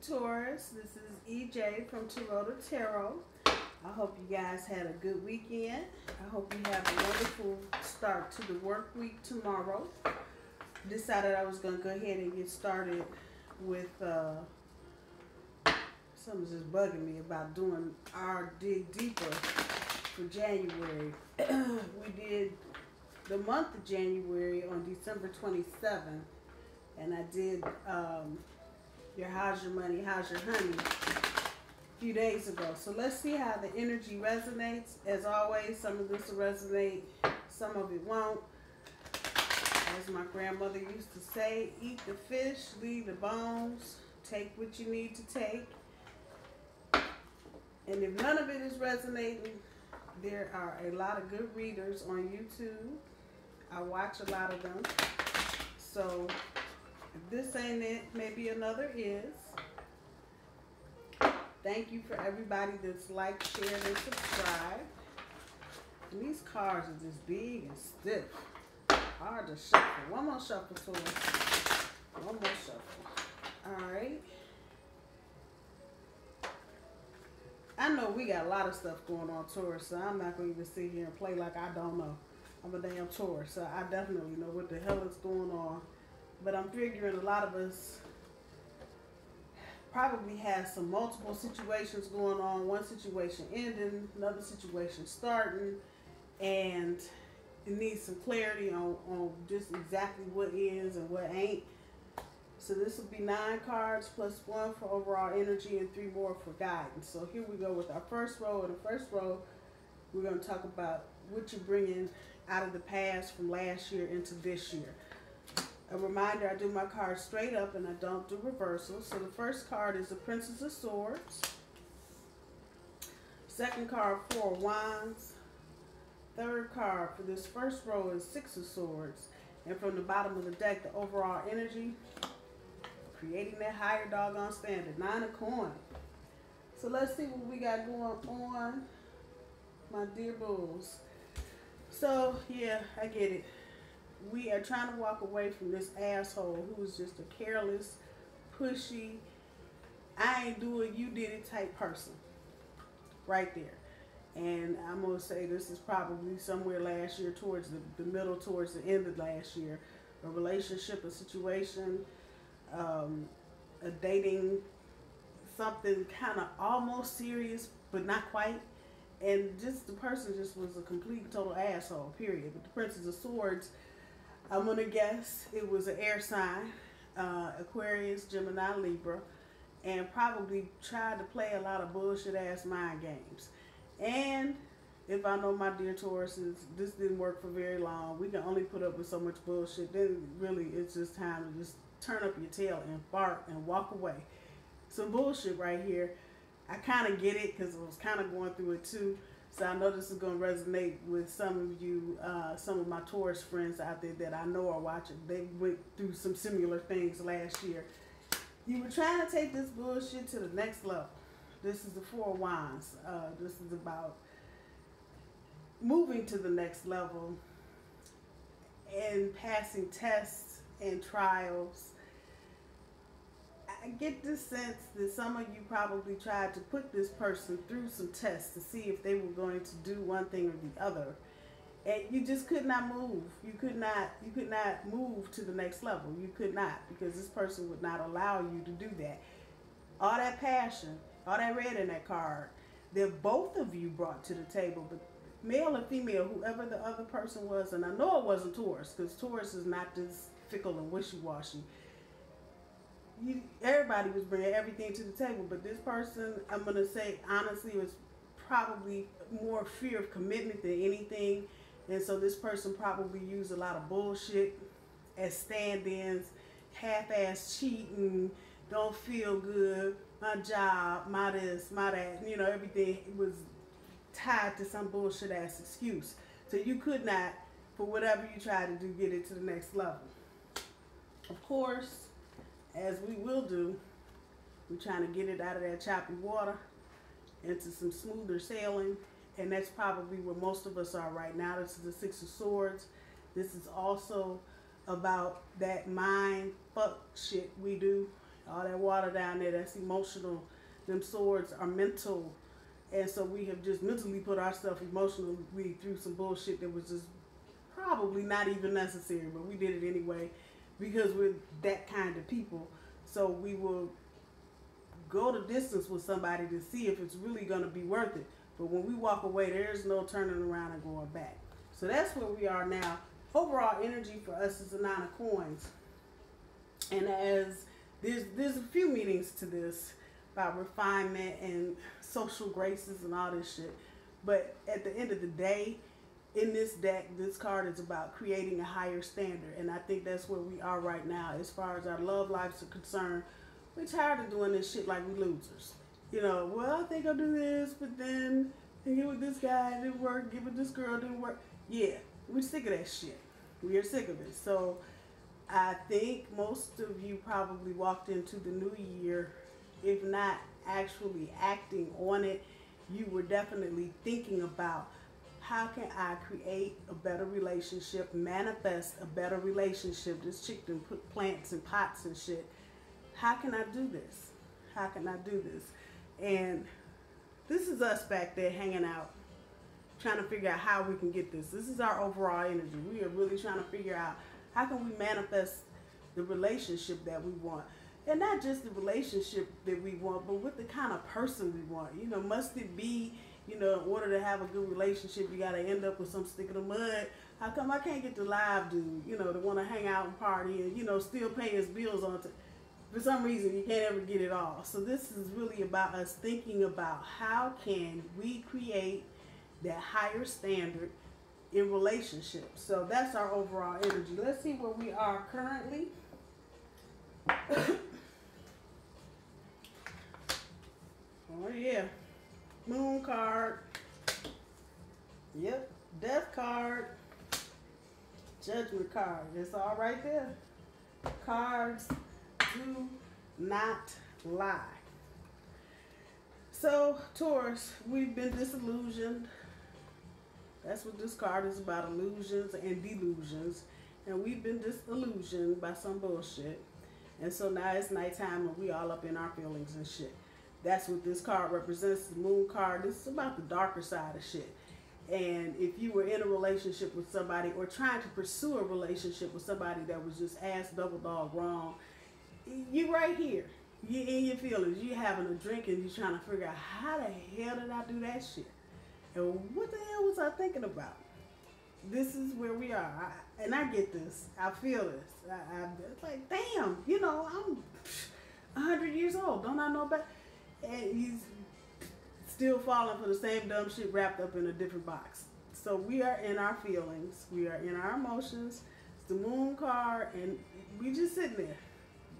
Taurus, this is EJ from Taurota Tarot. I hope you guys had a good weekend. I hope you have a wonderful start to the work week tomorrow. Decided I was going to go ahead and get started with something's just bugging me about doing our dig deeper for January. We did the month of January on December 27th, and I did your how's your money, how's your honey a few days ago. So let's see how the energy resonates. As always, some of this will resonate, some of it won't. As my grandmother used to say, eat the fish, leave the bones, take what you need to take. And if none of it is resonating, there are a lot of good readers on YouTube. I watch a lot of them. So if this ain't it, maybe another is. Thank you for everybody that's liked, shared, and subscribed. And these cards are just big and stiff. Hard to shuffle. One more shuffle to them. One more shuffle. Alright. I know we got a lot of stuff going on, Taurus, so I'm not going to even sit here and play like I don't know. I'm a damn Taurus, so I definitely know what the hell is going on. But I'm figuring a lot of us probably have some multiple situations going on. One situation ending, another situation starting, and it needs some clarity on just exactly what is and what ain't. So this will be 9 cards plus 1 for overall energy and 3 more for guidance. So here we go with our first row. In the first row, we're going to talk about what you're bringing out of the past from last year into this year. A reminder, I do my cards straight up and I don't do reversals. So the first card is the Princess of Swords. Second card, 4 of Wands. Third card for this first row is 6 of Swords. And from the bottom of the deck, the overall energy, creating that higher doggone standard, 9 of Coins. So let's see what we got going on, my dear bulls. So yeah, I get it. We are trying to walk away from this asshole who is just a careless, pushy, I ain't do it, you did it type person. Right there. And I'm going to say this is probably somewhere last year towards the middle, towards the end of last year. A relationship, a situation, a dating, something kind of almost serious, but not quite. And just the person just was a complete total asshole, period. But the Princess of Swords, I'm going to guess it was an air sign, Aquarius, Gemini, Libra, and probably tried to play a lot of bullshit ass mind games. And if I know my dear Tauruses, this didn't work for very long. We can only put up with so much bullshit. Then really it's just time to just turn up your tail and bark and walk away. Some bullshit right here. I kind of get it because I was kind of going through it too. So I know this is going to resonate with some of you, some of my Taurus friends out there that I know are watching. They went through some similar things last year. You were trying to take this bullshit to the next level. This is the 4 of Wands. This is about moving to the next level and passing tests and trials. I get this sense that some of you probably tried to put this person through some tests to see if they were going to do one thing or the other, and you just could not move. You could not move to the next level. You could not, because this person would not allow you to do that. All that passion, all that red in that card that both of you brought to the table, but male and female, whoever the other person was, and I know it wasn't Taurus, because Taurus is not this fickle and wishy-washy. Everybody was bringing everything to the table, but this person, I'm going to say honestly, was probably more fear of commitment than anything. And so this person probably used a lot of bullshit as stand-ins, half-ass cheating, don't feel good, my job, my this, my that, you know, everything was tied to some bullshit ass excuse. So you could not, for whatever you tried to do, get it to the next level. Of course, as we will do, we're trying to get it out of that choppy water into some smoother sailing, and that's probably where most of us are right now. This is the 6 of Swords. This is also about that mind fuck shit we do All that water down there, that's emotional. Them swords are mental. And so we have just mentally put ourselves emotionally through some bullshit that was just probably not even necessary, but we did it anyway because we're that kind of people. So we will go the distance with somebody to see if it's really going to be worth it. But when we walk away, there's no turning around and going back. So that's where we are now. Overall energy for us is the 9 of coins. And as there's a few meanings to this about refinement and social graces and all this shit. But at the end of the day, in this deck, this card is about creating a higher standard. And I think that's where we are right now as far as our love lives are concerned. We're tired of doing this shit like we losers. You know, well, I think I'll do this, but then get with this guy, it didn't work, get with this girl, it didn't work. Yeah, we're sick of that shit. We are sick of it. So I think most of you probably walked into the new year, if not actually acting on it, you were definitely thinking about how can I create a better relationship, manifest a better relationship. This chick done put plants in pots and shit. How can I do this? How can I do this? And this is us back there hanging out, trying to figure out how we can get this. This is our overall energy. We are really trying to figure out how can we manifest the relationship that we want. And not just the relationship that we want, but what the kind of person we want. You know, must it be, you know, in order to have a good relationship, you got to end up with some stick in the mud. How come I can't get the live dude, you know, to want to hang out and party and, you know, still pay his bills on time? For some reason, you can't ever get it all. So this is really about us thinking about how can we create that higher standard in relationships. So that's our overall energy. Let's see where we are currently. Oh yeah, Moon card. Yep, Death card. Judgment card. It's all right there. Cards do not lie. So Taurus, we've been disillusioned. That's what this card is about, illusions and delusions. And we've been disillusioned by some bullshit. And so now it's nighttime and we all up in our feelings and shit. That's what this card represents, the Moon card. This is about the darker side of shit. And if you were in a relationship with somebody or trying to pursue a relationship with somebody that was just ass double dog wrong, you right here. You in your feelings. You having a drink and you trying to figure out how the hell did I do that shit? And what the hell was I thinking about? This is where we are. And I get this. I feel this. It's like, damn, you know, I'm 100 years old. Don't I know about? And he's still falling for the same dumb shit wrapped up in a different box. So we are in our feelings. We are in our emotions. It's the Moon card, and we just sitting there.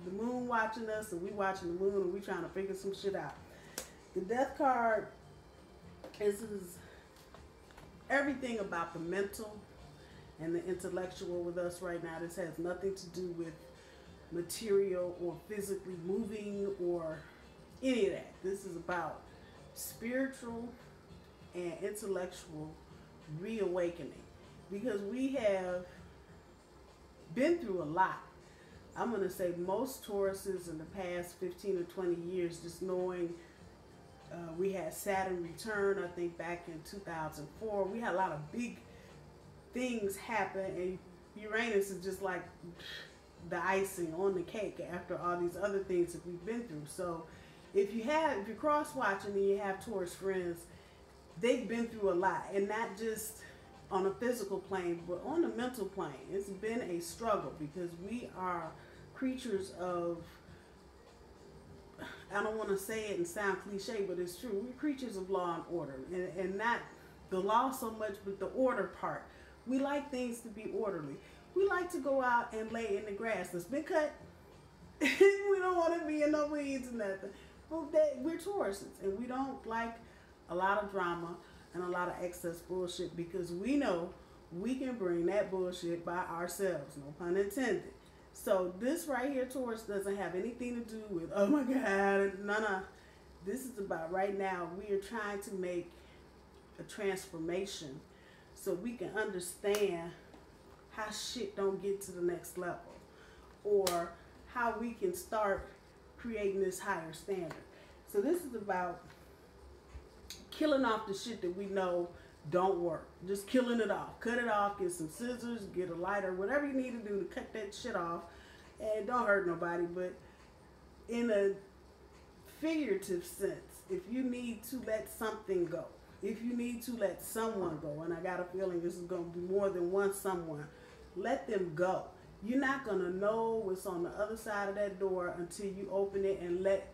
The moon watching us, and we watching the moon, and we trying to figure some shit out. The Death card is everything about the mental and the intellectual with us right now. This has nothing to do with material or physically moving or any of that. This is about spiritual and intellectual reawakening, because we have been through a lot. I'm going to say most Tauruses in the past 15 or 20 years, just knowing we had Saturn return, I think back in 2004. We had a lot of big things happen, and Uranus is just like the icing on the cake after all these other things that we've been through. So if you're cross-watching and you have Taurus friends, they've been through a lot, and not just on a physical plane, but on the mental plane. It's been a struggle because we are creatures of, I don't want to say it and sound cliche, but it's true. We're creatures of law and order, and not the law so much, but the order part. We like things to be orderly. We like to go out and lay in the grass that's been cut. We don't want to be in no weeds and nothing. Well, we're Tauruses, and we don't like a lot of drama and a lot of excess bullshit, because we know we can bring that bullshit by ourselves, no pun intended. So this right here, Taurus, doesn't have anything to do with, oh my God, no. This is about right now, we are trying to make a transformation so we can understand how shit don't get to the next level, or how we can start creating this higher standard. So this is about killing off the shit that we know don't work. Just killing it off. Cut it off. Get some scissors. Get a lighter. Whatever you need to do to cut that shit off. And don't hurt nobody. But in a figurative sense, if you need to let something go, if you need to let someone go, and I got a feeling this is going to be more than one someone, let them go. You're not going to know what's on the other side of that door until you open it and let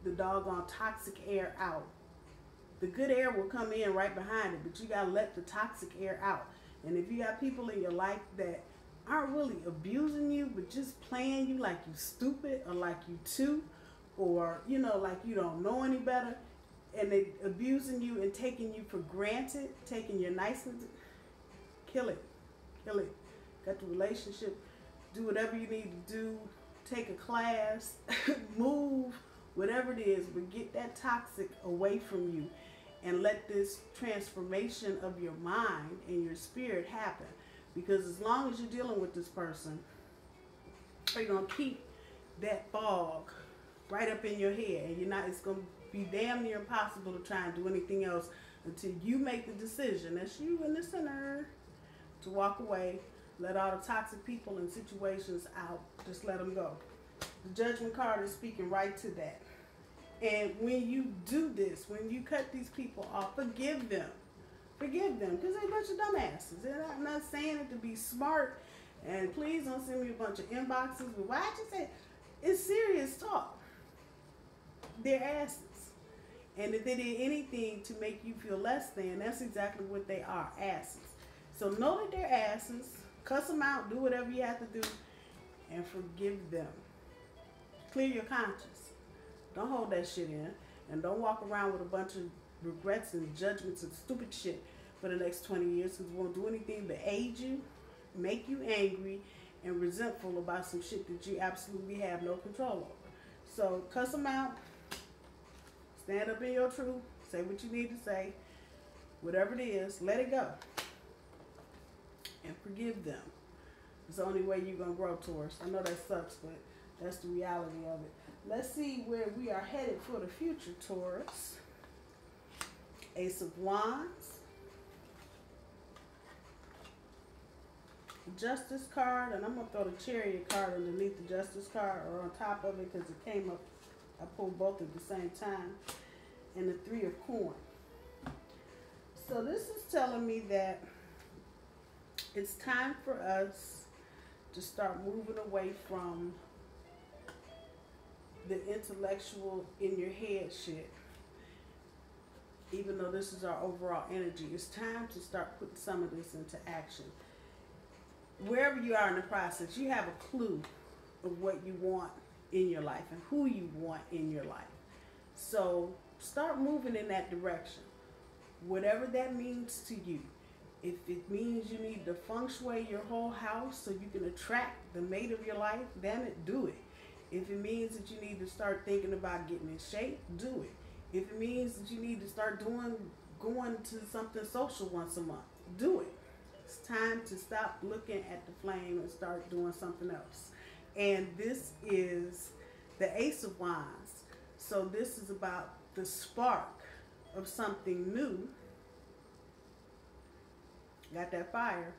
the doggone toxic air out. The good air will come in right behind it, but you got to let the toxic air out. And if you got people in your life that aren't really abusing you, but just playing you like you stupid or like you too, or, you know, like you don't know any better, and they abusing you and taking you for granted, taking your niceness, kill it. Kill it. Got the relationship. Do whatever you need to do. Take a class. Move. Whatever it is. But get that toxic away from you. And let this transformation of your mind and your spirit happen. Because as long as you're dealing with this person, you're going to keep that fog right up in your head. And you're not, it's going to be damn near impossible to try and do anything else until you make the decision, that's you and the sinner, to walk away. Let all the toxic people and situations out. Just let them go. The Judgment card is speaking right to that. And when you do this, when you cut these people off, forgive them. Forgive them, because they're a bunch of dumbasses. And I'm not saying it to be smart, and please don't send me a bunch of inboxes, but why'd you say, it's serious talk. They're asses. And if they did anything to make you feel less than, that's exactly what they are, asses. So know that they're asses, cuss them out, do whatever you have to do, and forgive them. Clear your conscience. Don't hold that shit in, and don't walk around with a bunch of regrets and judgments and stupid shit for the next 20 years, because it won't do anything but aid you, make you angry, and resentful about some shit that you absolutely have no control over. So cuss them out. Stand up in your truth. Say what you need to say. Whatever it is, let it go. And forgive them. It's the only way you're going to grow, Taurus. I know that sucks, but that's the reality of it. Let's see where we are headed for the future, Taurus. Ace of Wands. Justice card. And I'm going to throw the Chariot card underneath the Justice card or on top of it because it came up. I pulled both at the same time. And the Three of Coins. So this is telling me that it's time for us to start moving away from the intellectual in your head shit. Even though this is our overall energy, it's time to start putting some of this into action. Wherever you are in the process, you have a clue of what you want in your life and who you want in your life. So start moving in that direction. Whatever that means to you. If it means you need to feng shui your whole house so you can attract the mate of your life, damn it, do it. If it means that you need to start thinking about getting in shape, do it. If it means that you need to start going to something social once a month, do it. It's time to stop looking at the flame and start doing something else. And this is the Ace of Wands. So this is about the spark of something new. Got that fire.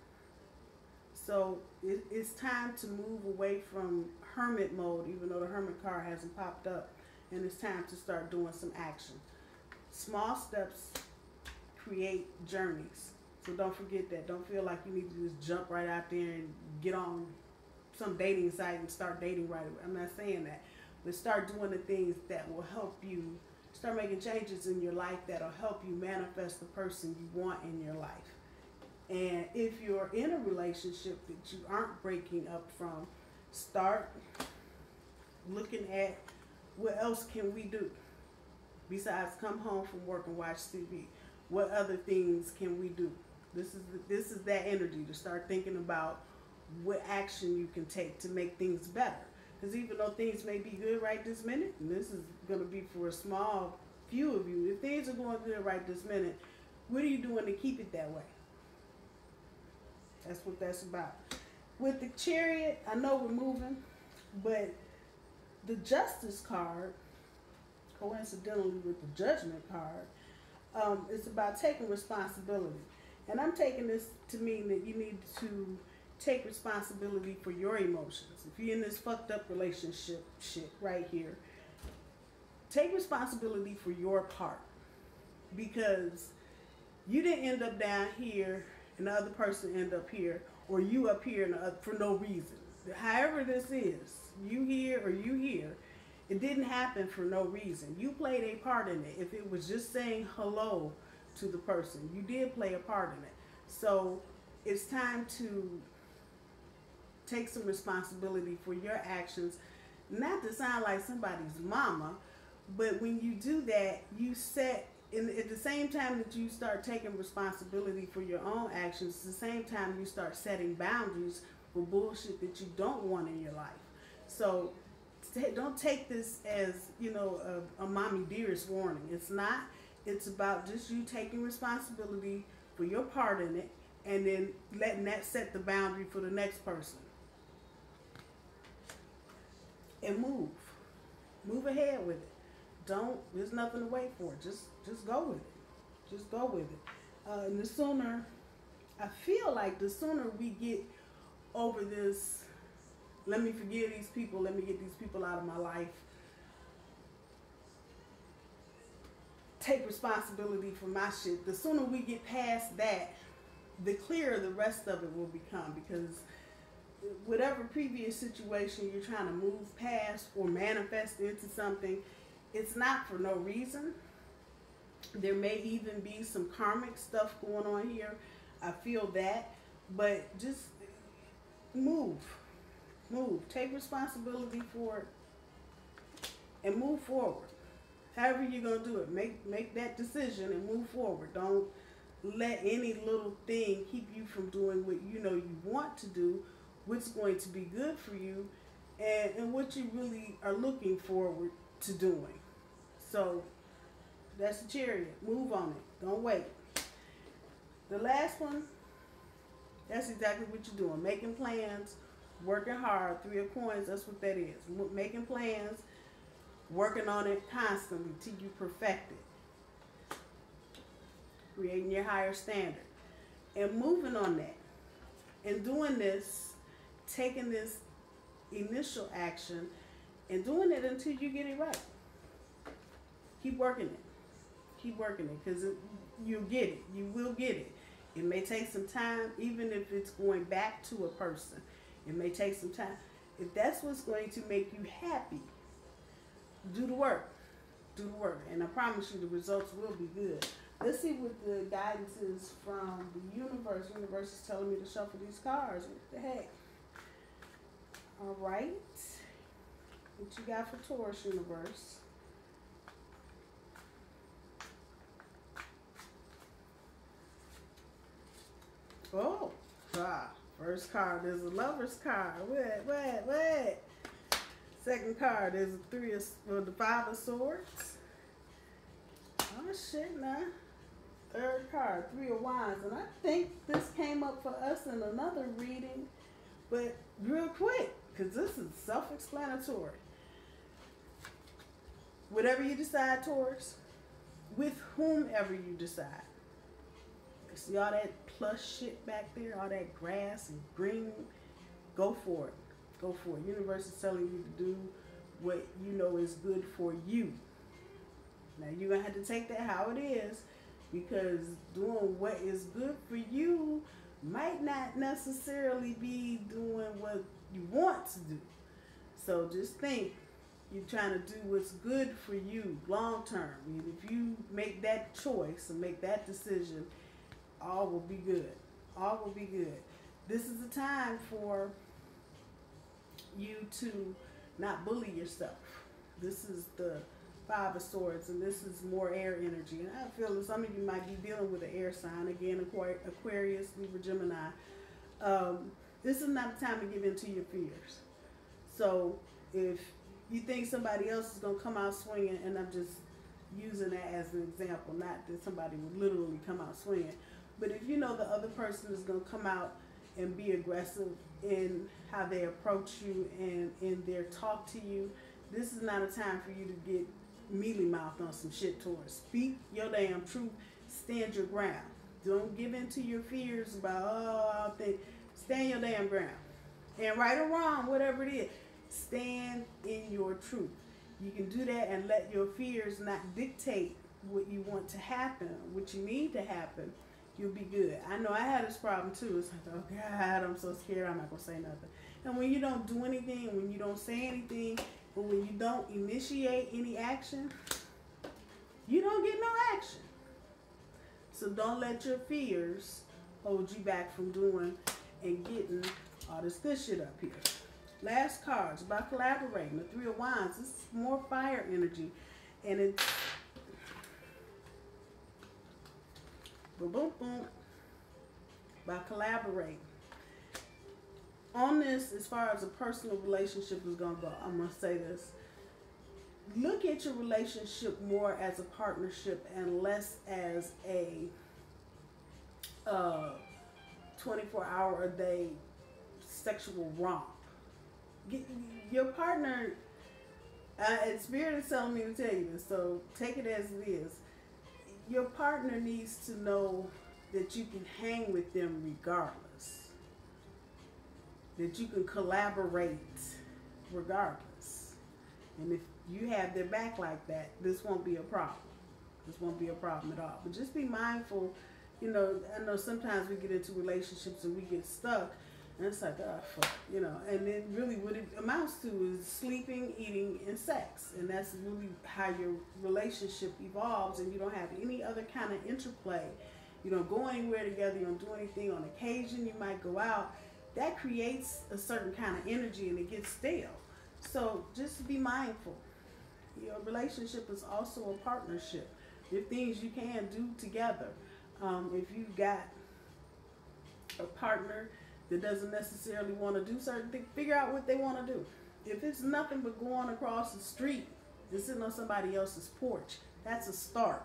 So it's time to move away from hermit mode, even though the hermit card hasn't popped up. And it's time to start doing some action. Small steps create journeys. So don't forget that. Don't feel like you need to just jump right out there and get on some dating site and start dating right away. I'm not saying that. But start doing the things that will help you. Start making changes in your life that will help you manifest the person you want in your life. And if you're in a relationship that you aren't breaking up from, start looking at what else can we do besides come home from work and watch TV. What other things can we do? This is that energy to start thinking about what action you can take to make things better. Because even though things may be good right this minute, and this is going to be for a small few of you, if things are going good right this minute, what are you doing to keep it that way? That's what that's about. With the Chariot, I know we're moving, but The Justice card, coincidentally with the Judgment card, it's about taking responsibility. And I'm taking this to mean that you need to take responsibility for your emotions. If you're in this fucked up relationship shit right here, take responsibility for your part. Because you didn't end up down here and the other person end up here, or you up here and for no reason. However this is, you here or you here, it didn't happen for no reason. You played a part in it. If it was just saying hello to the person, you did play a part in it. So it's time to take some responsibility for your actions. Not to sound like somebody's mama, but when you do that, you set, at the same time that you start taking responsibility for your own actions, at the same time you start setting boundaries for bullshit that you don't want in your life. So don't take this as, a mommy dearest warning. It's not. It's about just you taking responsibility for your part in it, and then letting that set the boundary for the next person. And move. Move ahead with it. There's nothing to wait for. Just go with it. Just go with it. And the sooner, I feel like the sooner we get over this, let me forgive these people, let me get these people out of my life, take responsibility for my shit, the sooner we get past that, the clearer the rest of it will become. Because whatever previous situation you're trying to move past or manifest into something, it's not for no reason. There may even be some karmic stuff going on here. I feel that. But just move. Take responsibility for it and move forward. However you're going to do it, make that decision and move forward. Don't let any little thing keep you from doing what you want to do, what's going to be good for you, and what you really are looking forward to doing. So that's the Chariot. Move on it. Don't wait. The last one, that's exactly what you're doing. Making plans, working hard. 3 of Coins, that's what that is. Making plans, working on it constantly till you perfect it. Creating your higher standard. And moving on that. And doing this, taking this initial action and doing it until you get it right. Keep working it. Keep working it, because you'll get it. You will get it. It may take some time, even if it's going back to a person. It may take some time. If that's what's going to make you happy, do the work. Do the work. And I promise you the results will be good. Let's see what the guidance is from the universe. The universe is telling me to shuffle these cards. What the heck? All right. What you got for Taurus, universe? Oh, first card is a Lover's card. Wait. Second card is the 5 of Swords. Oh shit, nah. Third card, 3 of Wands, and I think this came up for us in another reading, but real quick, because this is self-explanatory. Whatever you decide, Taurus, with whomever you decide. See all that plush shit back there, all that grass and green, go for it. Go for it. Universe is telling you to do what you know is good for you. Now you're going to have to take that how it is, because doing what is good for you might not necessarily be doing what you want to do. So just think, you're trying to do what's good for you long term. And if you make that choice and make that decision, all will be good. All will be good. This is a time for you to not bully yourself. This is the 5 of Swords, and this is more air energy. And I feel that some of you might be dealing with an air sign. Again, Aquarius, Libra, Gemini. This is not the time to give in to your fears. So if you think somebody else is going to come out swinging, and I'm just using that as an example, not that somebody would literally come out swinging, but if you know the other person is going to come out and be aggressive in how they approach you and in their talk to you, This is not a time for you to get mealy mouthed on some shit, Taurus. Speak your damn truth. Stand your ground. Don't give in to your fears about, oh, I think. Stand your damn ground. And right or wrong, whatever it is, stand in your truth. You can do that and let your fears not dictate what you want to happen, what you need to happen. You'll be good. I know I had this problem too. It's like, oh God, I'm so scared, I'm not going to say nothing. And when you don't do anything, when you don't say anything, but when you don't initiate any action, you don't get no action. So don't let your fears hold you back from doing and getting all this good shit up here. Last card is about collaborating. The Three of Wands. This is more fire energy. And it's boom, boom, boom. About collaborating. On this, as far as a personal relationship is going to go, I'm going to say this. Look at your relationship more as a partnership and less as a 24-hour-a-day sexual romp. Your partner, and Spirit is telling me to tell you this, so take it as it is. Your partner needs to know that you can hang with them regardless. That you can collaborate regardless. And if you have their back like that, this won't be a problem. This won't be a problem at all. But just be mindful. You know, I know sometimes we get into relationships and we get stuck. And it's like, oh, fuck, you know. And then really what it amounts to is sleeping, eating, and sex. And that's really how your relationship evolves. And you don't have any other kind of interplay. You don't go anywhere together. You don't do anything. On occasion, you might go out. That creates a certain kind of energy and it gets stale. So just be mindful. Your relationship is also a partnership. There are things you can do together. If you've got a partner that doesn't necessarily want to do certain things, figure out what they want to do. If it's nothing but going across the street and sitting on somebody else's porch, that's a start.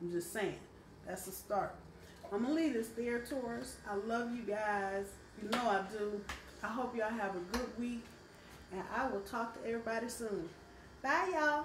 I'm just saying, that's a start. I'm going to leave this there, Taurus. I love you guys. You know I do. I hope y'all have a good week. And I will talk to everybody soon. Bye, y'all.